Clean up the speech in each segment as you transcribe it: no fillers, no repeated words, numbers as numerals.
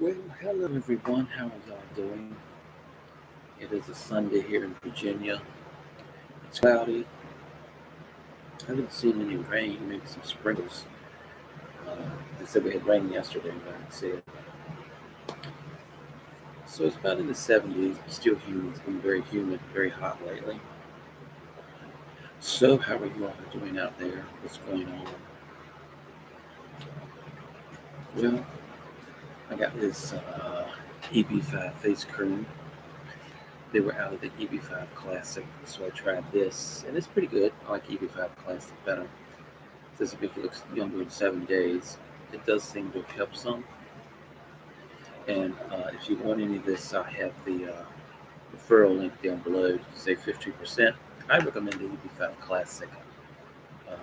Well, hello everyone. How are y'all doing? It is a Sunday here in Virginia. It's cloudy. I haven't seen any rain, maybe some sprinkles. They said we had rain yesterday, but I didn't see it. So it's about in the 70s, but still humid. It's been very humid, very hot lately. So, how are you all doing out there? What's going on? Well, I got this EB5 face cream. They were out of the EB5 Classic, so I tried this, and it's pretty good. I like EB5 Classic better. It doesn't make you look younger in 7 days. It does seem to help some. And if you want any of this, I have the referral link down below to save 50%. I recommend the EB5 Classic.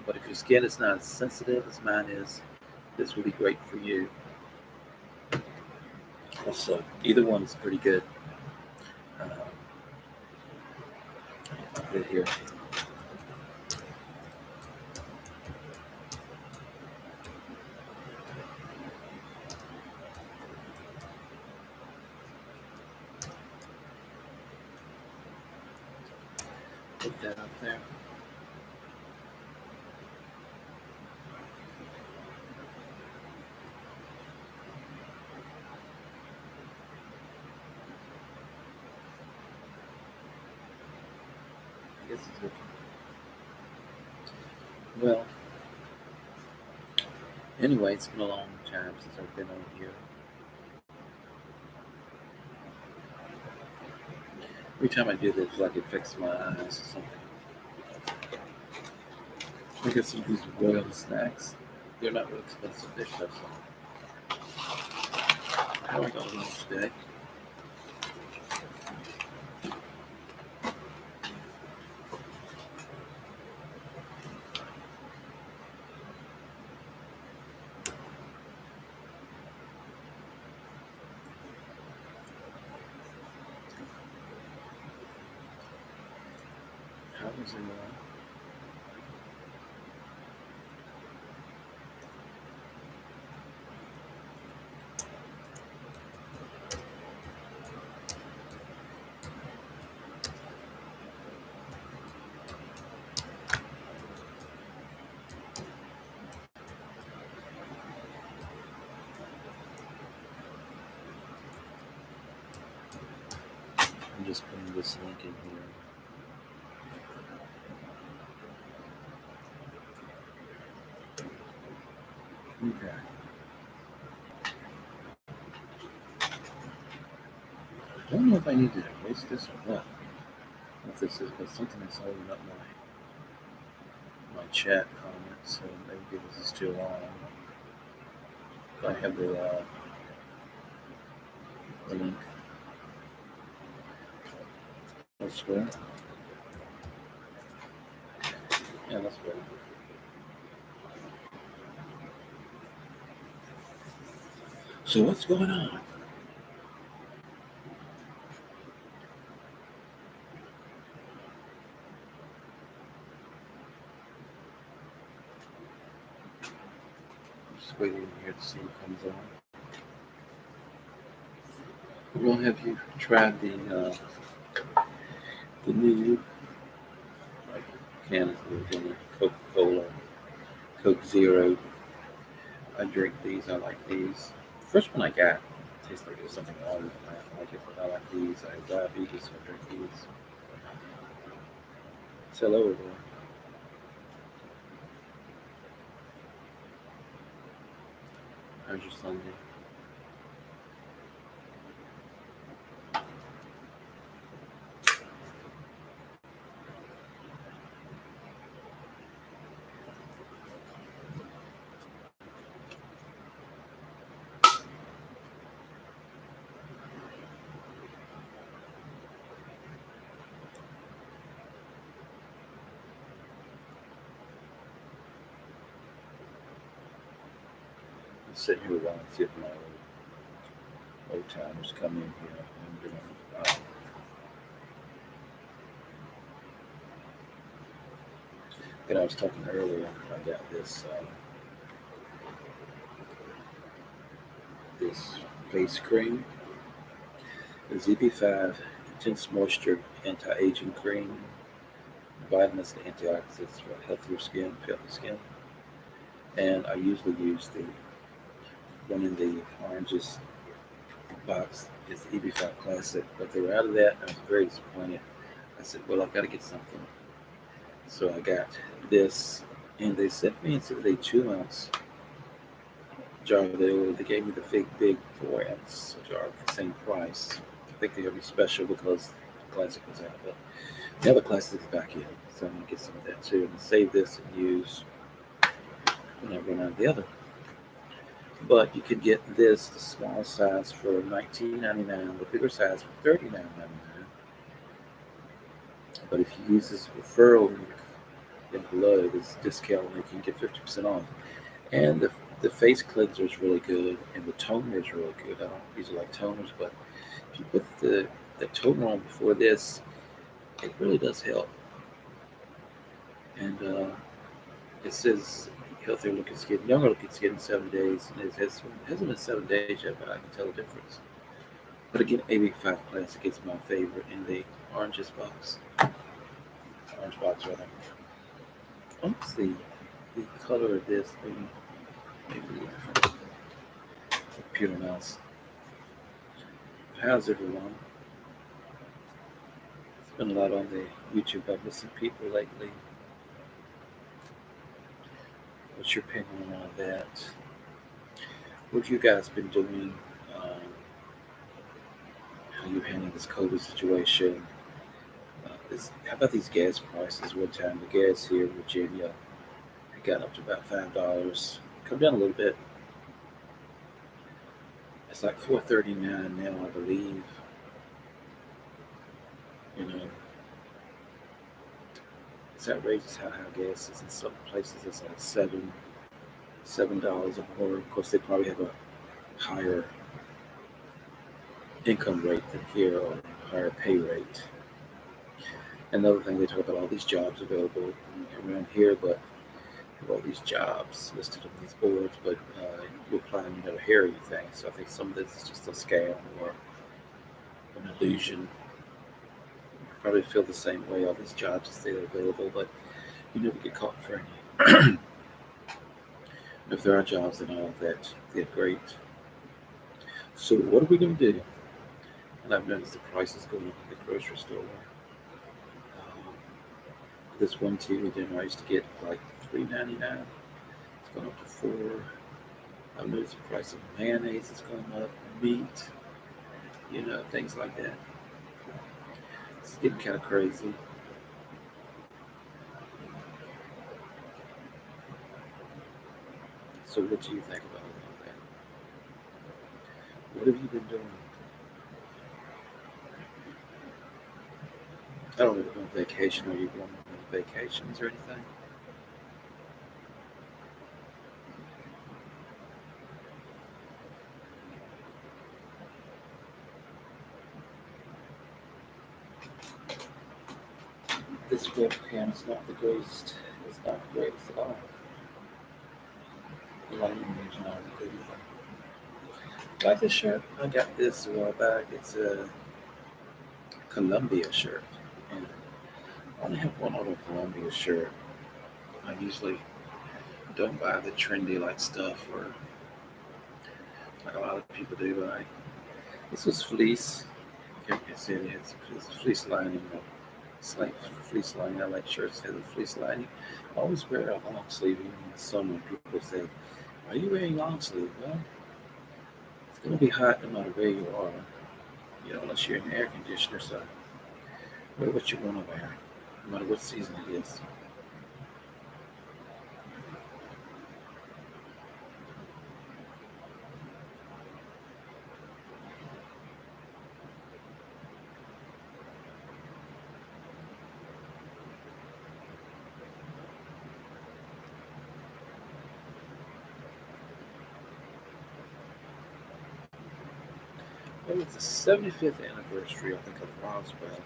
But if your skin is not as sensitive as mine is, this will be great for you. Also, either one is pretty good. I'll put it here. Put that up there. I guess it's working. Well, anyway, it's been a long time since I've been on here. Every time I do this, like it affects my eyes or something. I get some of these royal snacks. They're not real expensive fish, though. So how are y'all doing today? How is it? I'm just putting this link in here. Okay. I don't know if I need to erase this or what. What this is, but something that's holding up my chat comments, so maybe this is too long. I have the link elsewhere. Yeah, that's better. So what's going on? Just waiting here to see what comes on. Well, have you tried the new like can of Virginia Coca-Cola, Coke Zero? I drink these. I like these. The first one I got tastes like there's something wrong with it. I don't like it, but I like these. I have diabetes, so I drink these. Say hello, everyone. How's your Sunday? I'm sitting here while I see if my old timers come in here and doing. And I was talking earlier. I got this face cream. The ZB5 Intense Moisture Anti-Aging Cream, vitamins and antioxidants for healthier skin, healthy skin. And I usually use the one in the oranges box. It's the EB5 Classic, but they were out of that, and I was very disappointed. I said, well, I've got to get something. So I got this, and they sent me into the 2 ounce jar. They gave me the big 4 ounce jar at the same price. I think they gave me special because the Classic was out, but the other Classic is back in. So I'm going to get some of that too, and save this and use when I run out of the other. But you could get this, the small size, for $19.99, the bigger size for $39.99. But if you use this referral link down below, this discount link, you can get 50% off. And the face cleanser is really good, and the toner is really good. I don't usually like toners, but if you put the toner on before this, it really does help. And it says healthier looking skin, younger looking skin in 7 days. And hasn't been 7 days yet, but I can tell the difference. But again, AB5 Classic is my favorite in the orange box. Orange box, rather. Let's see the color of this. Maybe a little different. Computer mouse. How's everyone? It's been a lot on the YouTube. I've missing people lately. What's your opinion on all that? What have you guys been doing? How you handling this COVID situation? How about these gas prices? One time the gas here in Virginia got up to about $5. Come down a little bit. It's like $4.39 now, I believe. You know, it's outrageous how high gas is. In some places, it's like $7 or more. Of course, they probably have a higher income rate than here, or higher pay rate. Another thing, they talk about all these jobs available around here, but all these jobs listed on these boards, but you apply and you never hear anything. So I think some of this is just a scam or an illusion. You probably feel the same way. All these jobs say they're available, but you never get caught for any. If there are jobs and all that, they're great. So what are we going to do? And I've noticed the prices going up at the grocery store. This one TV dinner I used to get for like $3.99. It's gone up to $4. I've noticed the price of mayonnaise is going up, meat, things like that. It's getting kind of crazy. So what do you think about all that? What have you been doing? I don't know, on vacation. Are you going on any vacations or anything? This webcam is not the greatest. It's not the greatest at all. The lighting is not good either. Like this shirt, I got this a while back. It's a Columbia shirt, and I only have one other Columbia shirt. I usually don't buy the trendy like stuff, or like a lot of people do. But this was fleece. You can see it has fleece lining. It's like fleece lining. I like shirts that have a fleece lining. I always wear a long sleeve even in the summer. People say, "Are you wearing long sleeve?" Well, it's gonna be hot no matter where you are. Unless you're in the air conditioner. So wear what you want to wear, no matter what season it is. It was the 75th anniversary, I think, of Roswell.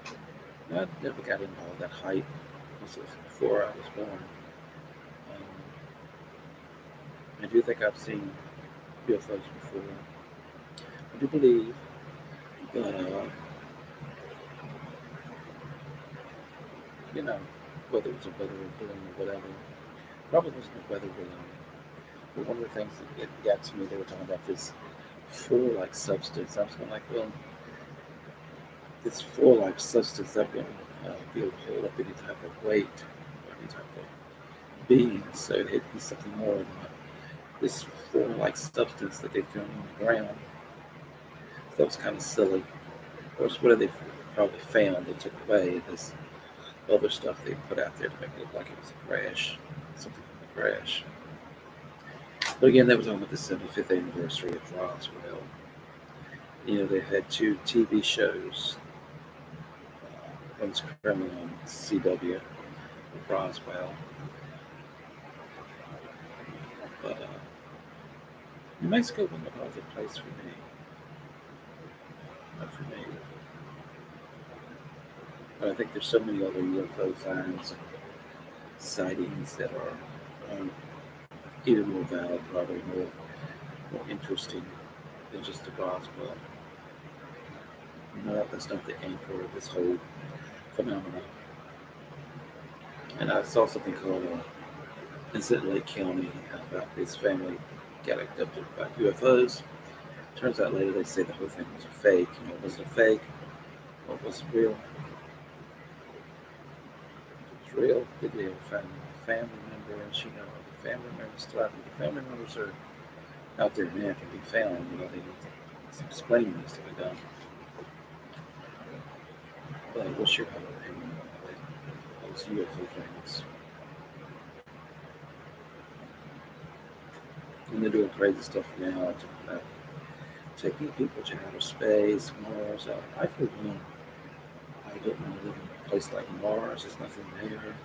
I never got into all that hype. This was before I was born. I do think I've seen UFOs before. do believe, but you know, whether it was a weather balloon or whatever, probably wasn't a weather balloon. But one of the things that got to me, they were talking about this floor-like substance. I was kind of like, well, this floor-like substance that will be able to hold up any type of weight or any type of being. So it had to be something more than this floor-like substance that they found on the ground. So that was kind of silly. Of course, what they probably found, they took away this other stuff they put out there to make it look like it was a crash, something from the crash. But again, that was on with the 75th anniversary of Roswell. You know, they had two TV shows. One's currently on CW with Roswell. But New Mexico wasn't a positive place for me. Not for me. But I think there's so many other UFO finds and sightings that are even more valid, probably more interesting than just the Roswell. No, that's not the anchor of this whole phenomenon. And I saw something called Incident in Lake County about this family got abducted by UFOs. Turns out later they say the whole thing was a fake. You know, it wasn't a fake. What was real? If it was real, did they ever find a family member? And she know the family members still out there. The family members are out there now, can be found. You know, they need some explaining needs to be done. But what's your opinion on those UFO things? And they're doing crazy stuff now, talking about taking people to outer space, Mars. I for one, I don't want to live in a place like Mars. There's nothing there.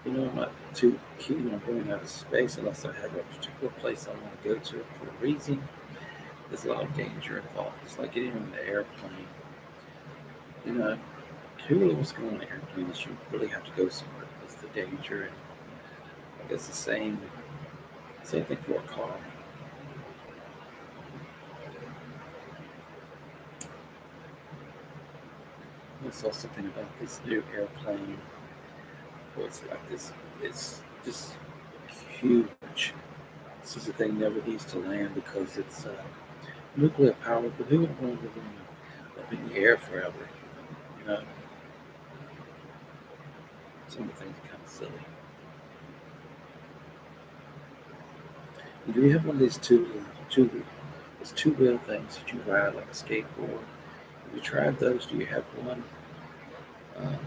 You know, I'm not too keen on going out of space unless I have a particular place I want to go to for a reason. There's a lot of danger involved. It's like getting on the airplane. You know, who really wants to go on an airplane is you really have to go somewhere because the danger. And I guess the same thing for a car. I saw something about this new airplane. Well, it's like this. It's just huge. This is a thing never needs to land because it's nuclear powered. But who would want to live up in the air forever? You know, some of the things are kind of silly. And do you have one of these two wheel things that you ride like a skateboard? Have you tried those? Do you have one? Um,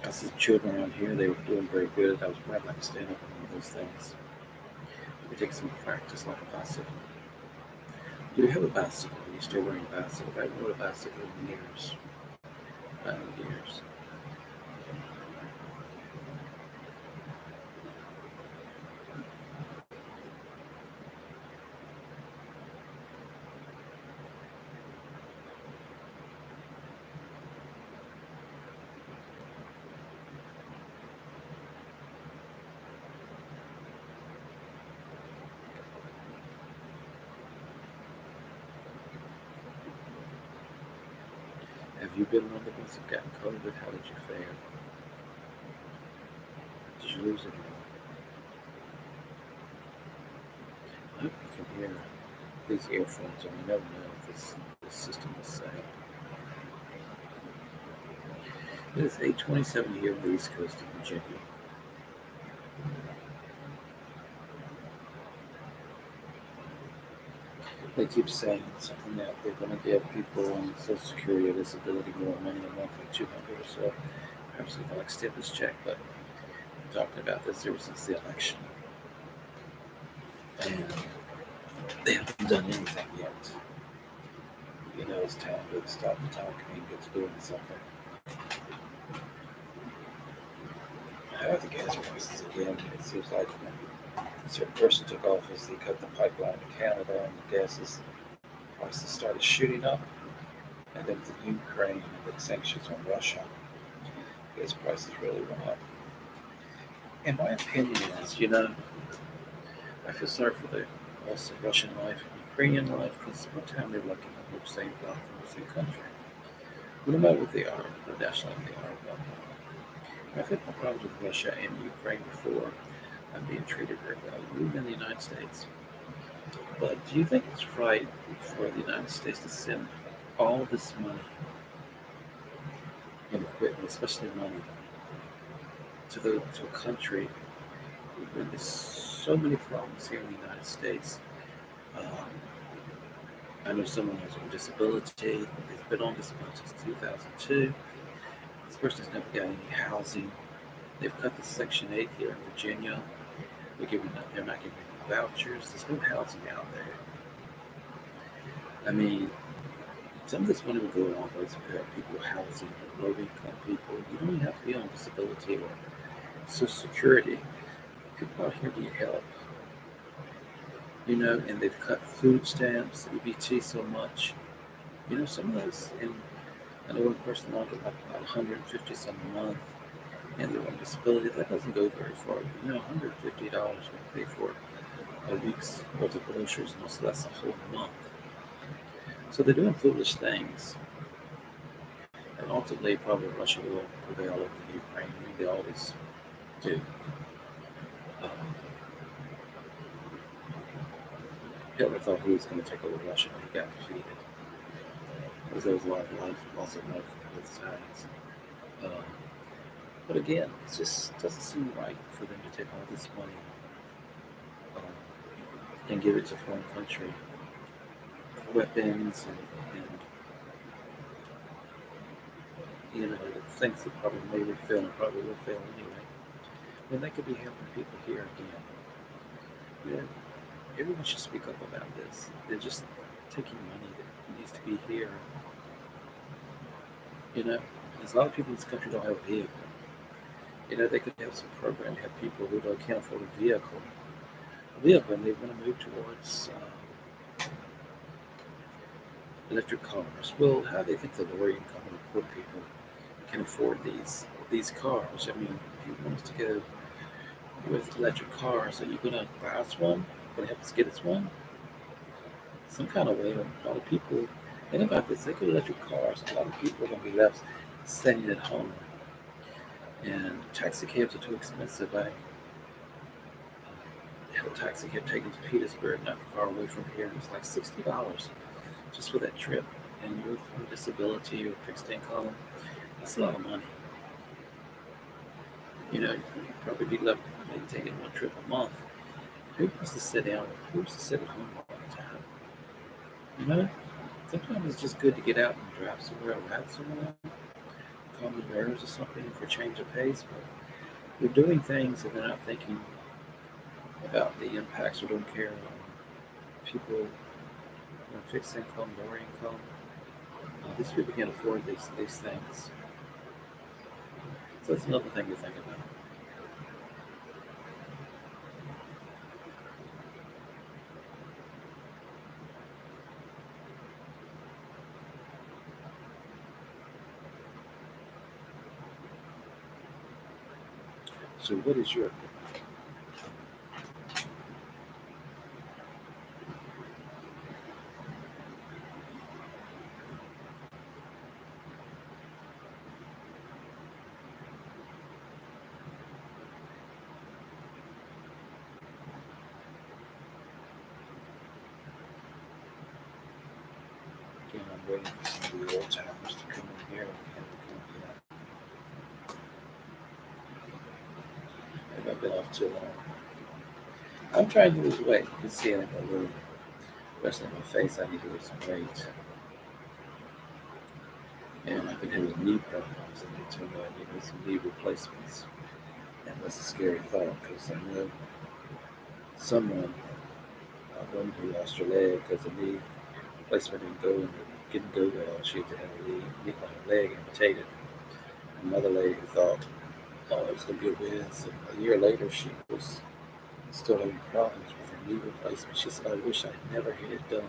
I see children around here. They were doing very good. I was glad I could stand up on one of those things. It take some practice like a bicycle. Do you have a bicycle? Are you still wearing a bicycle? I haven't rode a bicycle in years. Not in years. Have you been one of the ones that got COVID? How did you fare? Did you lose it all? I hope you can hear these earphones on. You never know if this system is set up. It is 8:27 here on the East Coast of Virginia. They keep saying something that they're going to give people on Social Security or disability more money a month, like 200 or so. Perhaps they like stimulus check, but talking about this ever since the election, and they haven't done anything yet. You know, it's time to stop the talking and get to doing something. How the gas prices again? It seems like when a certain person took office, they cut the pipeline to Canada, and the prices started shooting up. And then with the Ukraine and the sanctions on Russia, gas prices really went up. And my opinion is, you know, I feel sorry for the loss of Russian life in Ukrainian life because one time they were like in the same block from the same country. We don't know what they are, what nationality they are, but I've had no problems with Russia and Ukraine before. I'm being treated very well, even in the United States. But do you think it's right for the United States to send all this money and equipment, especially money, to a country when there's so many problems here in the United States? Um, I know someone who's on disability. They've been on disability since 2002. This person's never got any housing. They've cut the Section 8 here in Virginia. They're not giving any vouchers. There's no housing out there. I mean, some of this money will go a long way to help people with housing and low-income people. You don't even have to be on disability or Social Security. People out here need help, and they've cut food stamps, EBT so much. Some of those, and I know one person logged like about 150 some a month, and they're on disability. That doesn't go very far. $150 would pay for a week's worth of groceries, and so that's a whole month. So they're doing foolish things, and ultimately, probably Russia will prevail over Ukraine. I mean, they always do. Um, Hitler thought he was going to take over Russia, but he got defeated because there was a lot of loss of life on both sides. Um, but again, it just doesn't seem right for them to take all this money um, and give it to foreign country, weapons and the things that probably may would fail and probably will fail anyway. When they could be helping people here again. Yeah, everyone should speak up about this. They're just taking money that needs to be here. There's a lot of people in this country don't have a vehicle. They could have some program to have people who can't afford a vehicle, and they want to move towards electric cars. Well, how do they think the lower income and poor people can afford these cars? I mean, if you want us to go with electric cars, are you going to buy us one? Going to help us get us one? Some kind of way. A lot of people think about this. They get electric cars. A lot of people are going to be left staying at home, and taxi cabs are too expensive. I had a taxi cab taken to Petersburg, not far away from here, and it's like $60 just for that trip. And you're from disability or fixed income. That's a lot of money. You'd probably be left maybe taking one trip a month. Who wants to sit down? Who wants to sit at home all the time? You know, Sometimes it's just good to get out and drive somewhere, or ride somewhere, calm the nerves or something for change of pace. But they're doing things and they're not thinking about the impacts or don't care on people, fixed income, lower income. These people can't afford these things. So that's another thing to think about. So what is your opinion? Again, I'm waiting for some of the old timers to come in here and come in. Maybe I've been off too long. I'm trying to lose weight. You can see it a little, especially on my face. I need to lose some weight. And I've been having knee problems, and they told me I need some knee replacements. And that's a scary thought because I know someone, a woman who lost her leg because the knee replacement didn't go well. She had to have her leg amputated. Another lady who thought, oh, it was going to be a whiz. And a year later, she was still having problems with her knee replacement. She said, I wish I never had it done.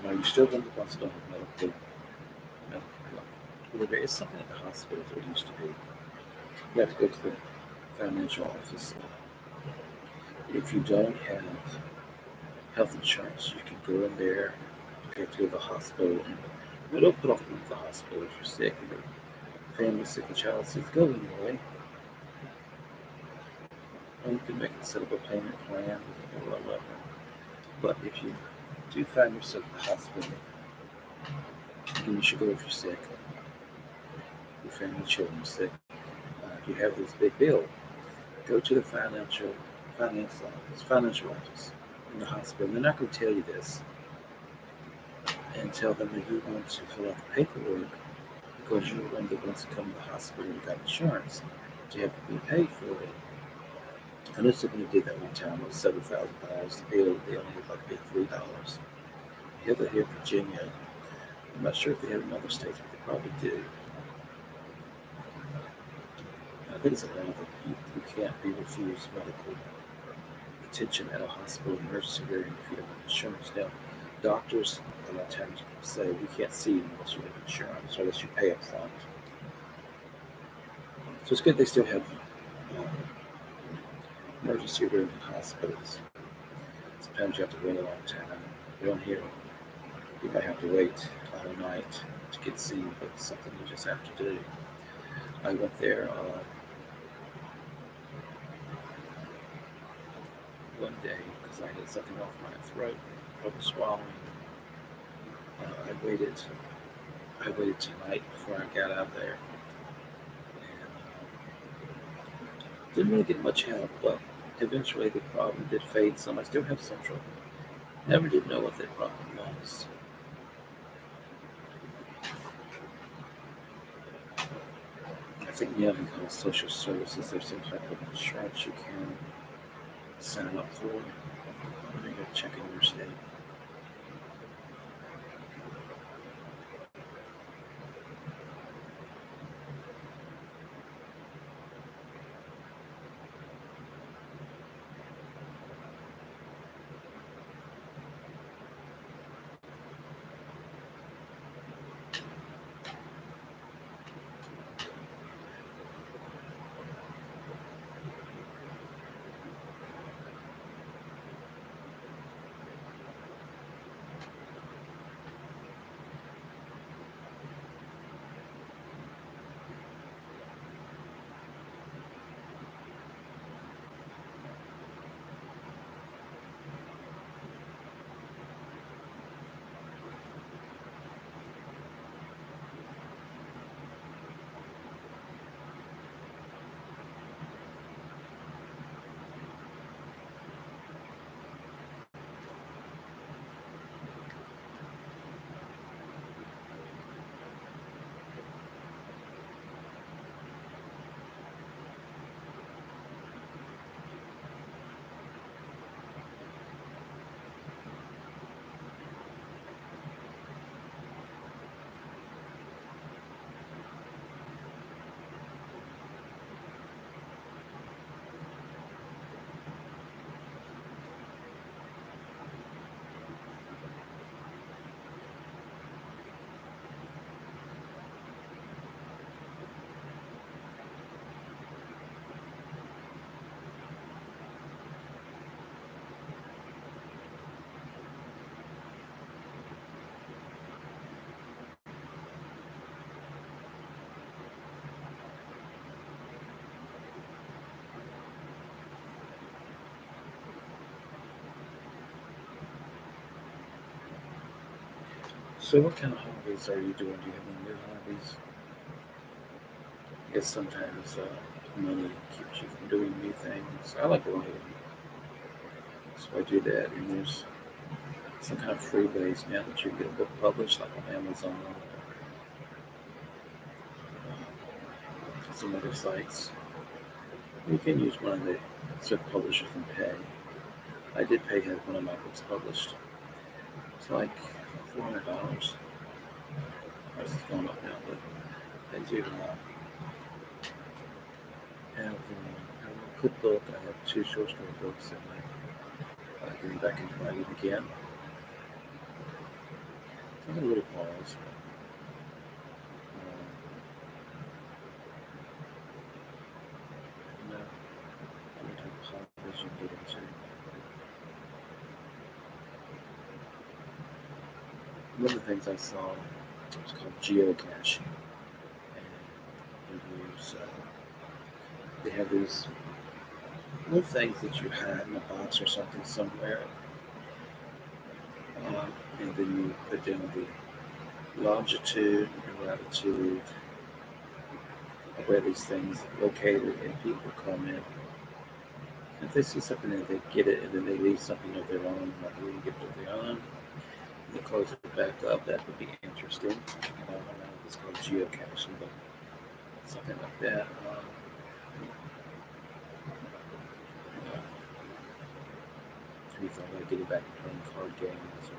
You still going to still have medical help. Well, there is something at the hospitals there used to be. You have to go to the financial office. If you don't have health insurance, you can go in there. You have to go to the hospital, and they'll put off going to the hospital if you're sick, or your family's sick, a child sick. Go anyway. Or you can set up a payment plan or whatever. But if you do find yourself in the hospital, then you should go if you're sick. Your family, children are sick. If you have this big bill, go to the financial office in the hospital. And they're not going to tell you this and tell them that you want to fill out the paperwork because you're one of the ones that come to the hospital and got insurance. You have to be paid for it. I know somebody did that one time. It was $7,000. The bill, they only had like paid $3. Here in Virginia, I'm not sure if they have in other states, but they probably do. I think it's a law that you can't be refused medical attention at a hospital emergency room if you don't have insurance. Now, doctors a lot of times say we can't see you unless you have insurance or unless you pay up front. So it's good they still have emergency room in hospitals. Sometimes you have to wait a long time. Down here, you might have to wait all night to get seen, but it's something you just have to do. I went there one day because I had something off my throat, trouble swallowing. I waited. I waited tonight before I got out there, and didn't really get much help. But eventually, the problem did fade some. I still have some trouble. Never did know what that problem was. I think now because social services, there's some type of insurance you can sign up for. You got to check in your state. So, what kind of hobbies are you doing? Do you have any new hobbies? I guess sometimes money keeps you from doing new things. I like writing, so I do that. And there's some kind of free ways now that you can get a book published, like on Amazon or some other sites. You can use one of the certain publishers and pay. I did pay to have one of my books published. It's like $400. Price has gone up now, but I do have a cookbook. I have two short story books, and I'm getting back into writing again. I had a little pause, but you know, one of the things I saw was called geocaching, and they have these little things that you hide in a box or something somewhere, and then you put down the longitude and latitude of where these things are located, and people come in. And if they see something and they get it, and then they leave something of their own, like a little gift of their own, and they close it back up, that would be interesting. I don't know if it's called geocaching, but something like that. We thought about getting back to playing card games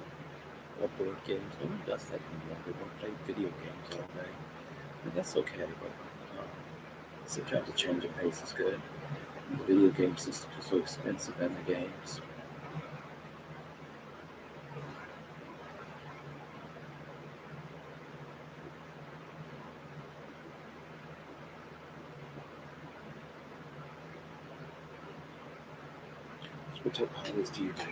or board games. No one does that anymore. They want to play video games all day. And that's okay, but sometimes a change of pace is good. The video game systems are so expensive and the games. So what type of holidays do you do?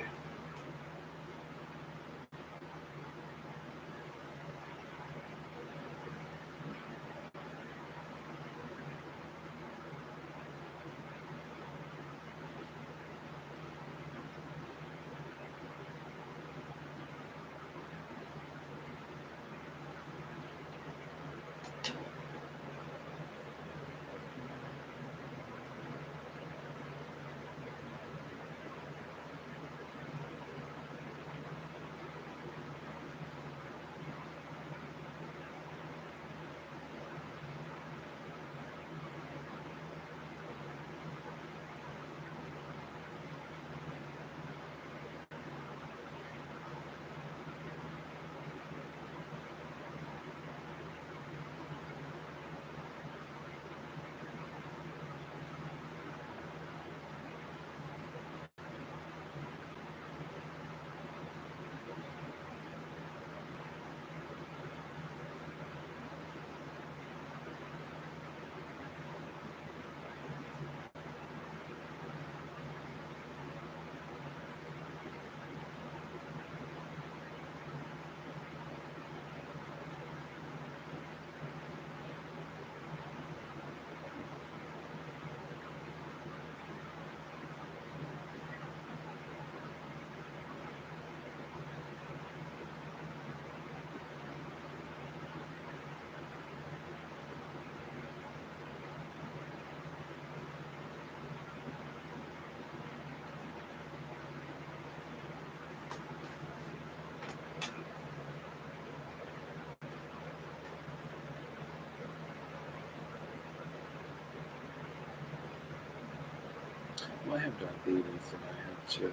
Well, I have diabetes and I have to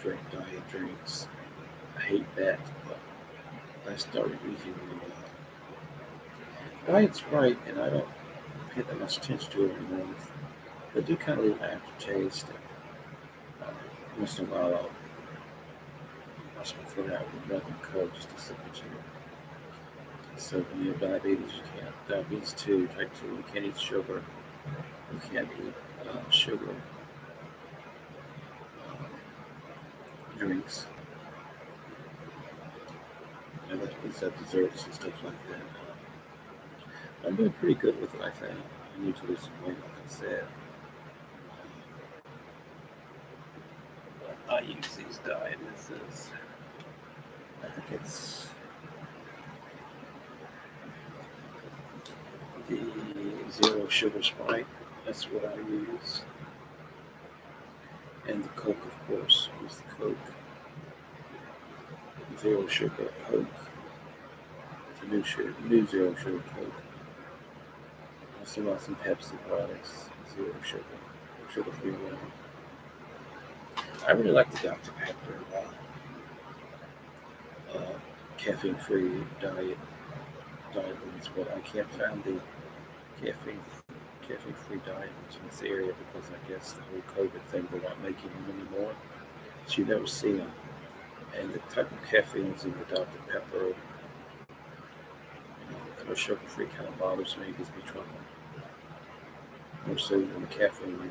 drink diet drinks. I hate that, but I started using the diet Sprite, and I don't pay that much attention to it anymore. They do kind of leave an aftertaste. Uh, Once in a while, I'll fill that with milk and coke just to substitute. So when you have diabetes, you can't. Diabetes 2, type 2, you can't eat sugar. You can't eat sugar drinks. And that means that desserts and stuff like that. I'm doing pretty good with it, I think. I need to lose some weight, like I said. But I use these diets as, I think it's the zero sugar Sprite. That's what I use. And the Coke, of course. Use the Coke. Zero sugar Coke. It's a new zero sugar Coke. I still want some Pepsi products. Zero sugar. Sugar-free one. I really like the Dr. Pepper caffeine-free diet ones, but I can't find the caffeine caffeine-free diet ones in this area because I guess the whole COVID thing, they're not making them anymore. So you never see them. And the type of caffeine that's in the Dr. Pepper, that are sugar-free kind of bothers me, gives me trouble. More so than the caffeine in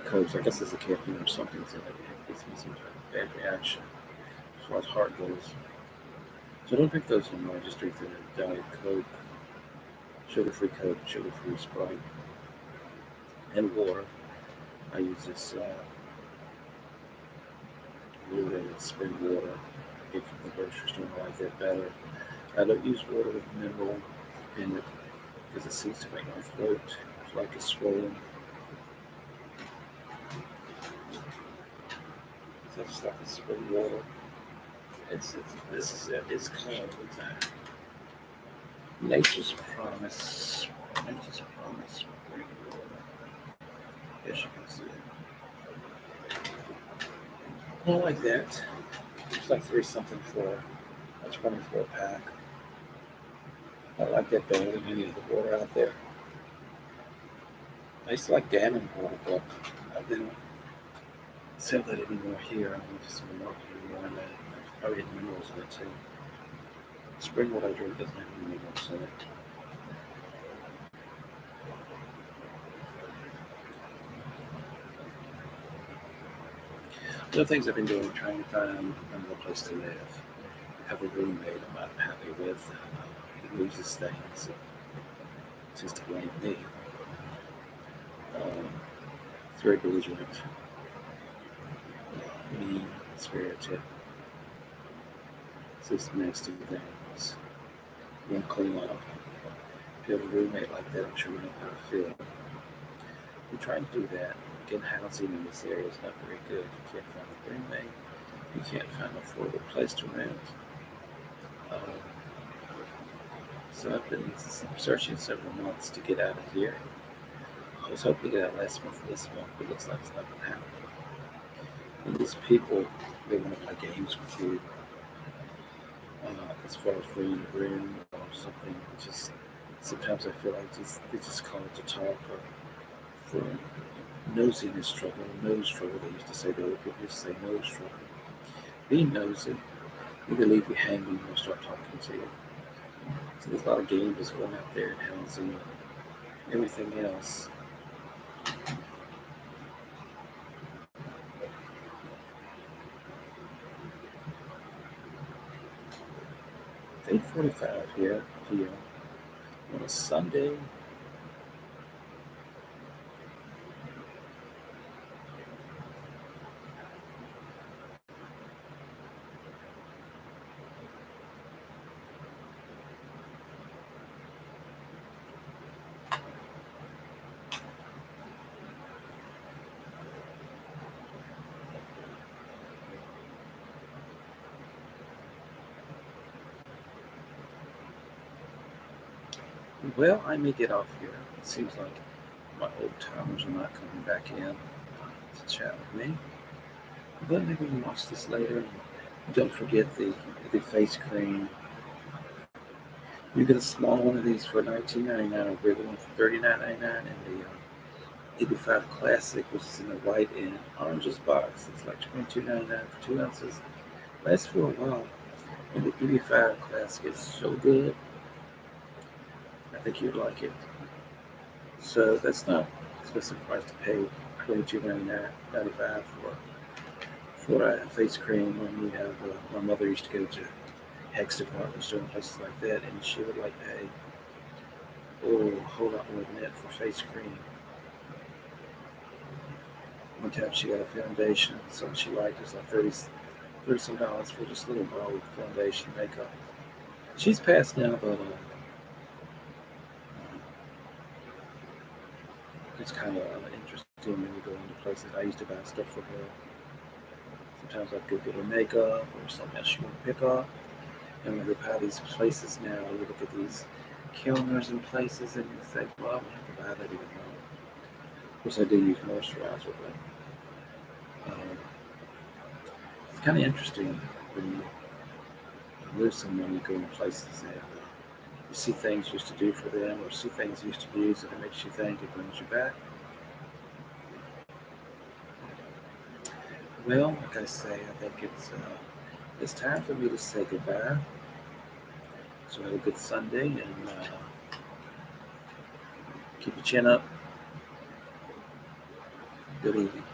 the coats. I guess it's a caffeine or something, so that it gives me some type of bad reaction as far as heart goes. So I don't drink those anymore. I just drink the Diet Coke, sugar-free Coke, sugar-free Sprite, and water. I use this water, spring water. I get from the grocery store. I like that better. I don't use water with mineral in it because it seems to make my throat feel like it's swollen. So I just like the spring water. This is it. It's called Nature's Promise. Nature's Promise spring water. Yes, you can see it. I like that. It's like three something for a 24 pack. I like that better than any of the water out there. I used to like Dannon water, but they don't sell that anymore here. I don't just market anymore, and there's probably any minerals in it too. Spring water I drink doesn't have any minerals in it. One of the things I've been doing, trying to find another place to live. I have a roommate I'm not happy with. He loses things. Seems to blame me. Um, it's very belligerent, mean, spirited, says nasty things. Won't clean up. If you have a roommate like that, I'm sure you know how to feel. We try to do that. Again, housing in this area is not very good. You can't find a roommate. You can't find an affordable place to rent. Um, so I've been searching several months to get out of here. I was hoping to get out last month, this month, but it looks like it's not going to happen. And these people, they want to play games with you as far as renting a room or something. Just sometimes I feel like they just call it to talk or for nosiness trouble, nose trouble. They used to say the old people used to say nose trouble. Being nosy, we can leave you hanging or start talking to you. So there's a lot of games going out there in housing and everything else. 8:45 here on a Sunday. Well, I may get off here. It seems like my old timers are not coming back in to chat with me. But maybe we can watch this later. Don't forget the face cream. You get a small one of these for $19.99, a bigger one for $39.99, and the 85 Classic, which is in the white and oranges box. It's like $22.99 for 2 ounces. Lasts for a while. And the 85 Classic is so good. I think you'd like it. So that's not expensive price to pay. $22.95 for a face cream when you have. My mother used to go to Hex department store and places like that, and she would like pay a whole lot more than that for face cream. One time she got a foundation, something she liked. It was like 30 some dollars for just a little bottle of foundation makeup. She's passed now, but it's kind of interesting when you go into places. I used to buy stuff for her. Sometimes I'd go get her makeup or something else she would pick up. And when they buy these places now, you look at these counters and places and you think, well, I don't have to buy that anymore. Of course, I do use moisturizer, but it's kind of interesting when you live somewhere, you go in places and you see things you used to do for them or see things you used to use and it makes you think, it brings you back. Well, like I say, I think it's time for me to say goodbye. So have a good Sunday and keep your chin up. Good evening.